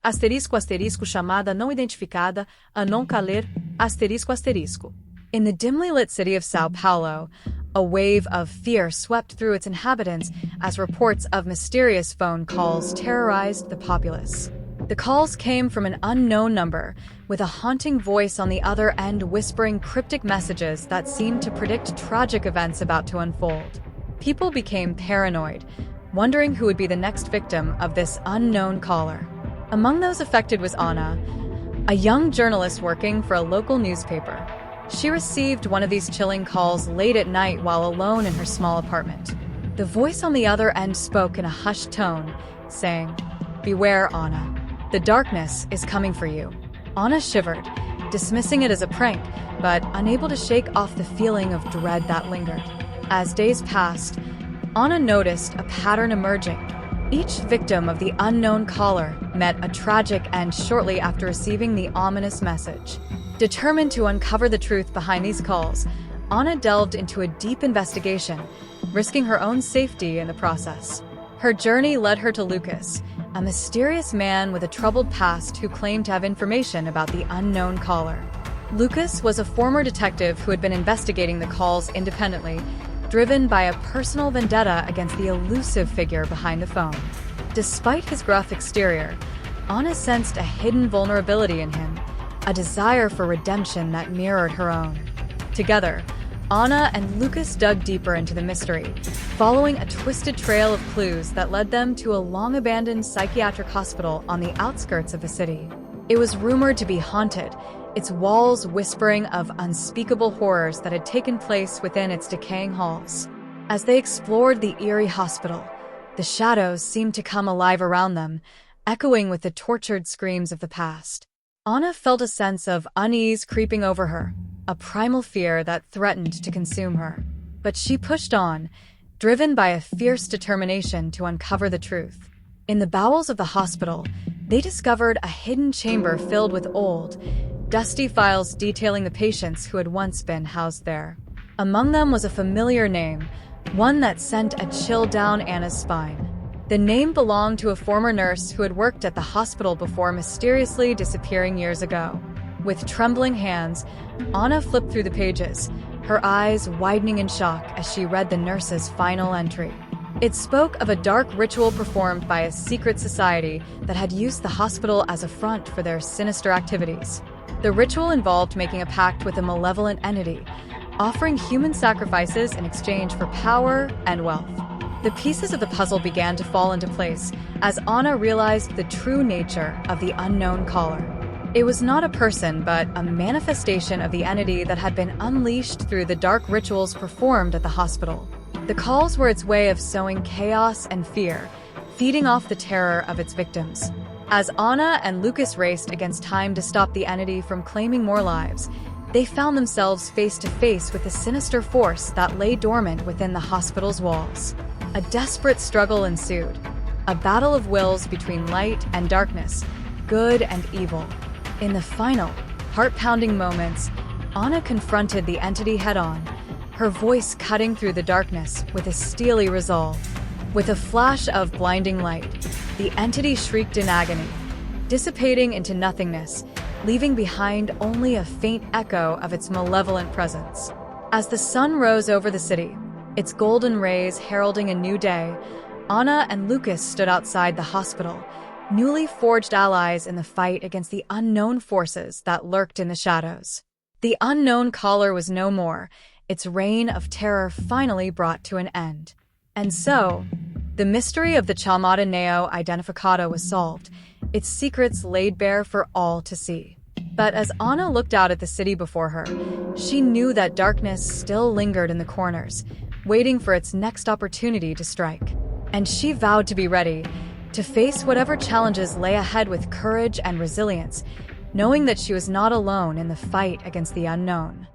asterisco asterisco chamada não identificada, a não caler, asterisco asterisco. In the dimly lit city of Sao Paulo, a wave of fear swept through its inhabitants as reports of mysterious phone calls terrorized the populace. The calls came from an unknown number, with a haunting voice on the other end whispering cryptic messages that seemed to predict tragic events about to unfold. People became paranoid, wondering who would be the next victim of this unknown caller. Among those affected was Anna, a young journalist working for a local newspaper. She received one of these chilling calls late at night while alone in her small apartment. The voice on the other end spoke in a hushed tone, saying, "Beware, Anna. The darkness is coming for you." Anna shivered, dismissing it as a prank, but unable to shake off the feeling of dread that lingered. As days passed, Anna noticed a pattern emerging. Each victim of the unknown caller met a tragic end shortly after receiving the ominous message. Determined to uncover the truth behind these calls, Anna delved into a deep investigation, risking her own safety in the process. Her journey led her to Lucas, a mysterious man with a troubled past who claimed to have information about the unknown caller. Lucas was a former detective who had been investigating the calls independently, driven by a personal vendetta against the elusive figure behind the phone. Despite his gruff exterior, Anna sensed a hidden vulnerability in him, a desire for redemption that mirrored her own. Together, Anna and Lucas dug deeper into the mystery, following a twisted trail of clues that led them to a long-abandoned psychiatric hospital on the outskirts of the city. It was rumored to be haunted, its walls whispering of unspeakable horrors that had taken place within its decaying halls. As they explored the eerie hospital, the shadows seemed to come alive around them, echoing with the tortured screams of the past. Anna felt a sense of unease creeping over her, a primal fear that threatened to consume her. But she pushed on, driven by a fierce determination to uncover the truth. In the bowels of the hospital, they discovered a hidden chamber filled with old, dusty files detailing the patients who had once been housed there. Among them was a familiar name, one that sent a chill down Anna's spine. The name belonged to a former nurse who had worked at the hospital before mysteriously disappearing years ago. With trembling hands, Anna flipped through the pages, her eyes widening in shock as she read the nurse's final entry. It spoke of a dark ritual performed by a secret society that had used the hospital as a front for their sinister activities. The ritual involved making a pact with a malevolent entity, offering human sacrifices in exchange for power and wealth. The pieces of the puzzle began to fall into place as Anna realized the true nature of the unknown caller. It was not a person, but a manifestation of the entity that had been unleashed through the dark rituals performed at the hospital. The calls were its way of sowing chaos and fear, feeding off the terror of its victims. As Anna and Lucas raced against time to stop the entity from claiming more lives, they found themselves face to face with a sinister force that lay dormant within the hospital's walls. A desperate struggle ensued, a battle of wills between light and darkness, good and evil. In the final, heart-pounding moments, Anna confronted the entity head-on, her voice cutting through the darkness with a steely resolve. With a flash of blinding light, the entity shrieked in agony, dissipating into nothingness, leaving behind only a faint echo of its malevolent presence. As the sun rose over the city, its golden rays heralding a new day, Anna and Lucas stood outside the hospital, newly forged allies in the fight against the unknown forces that lurked in the shadows. The unknown caller was no more, its reign of terror finally brought to an end. And so, the mystery of the Chamada Não Identificada was solved, its secrets laid bare for all to see. But as Anna looked out at the city before her, she knew that darkness still lingered in the corners, waiting for its next opportunity to strike. And she vowed to be ready, to face whatever challenges lay ahead with courage and resilience, knowing that she was not alone in the fight against the unknown.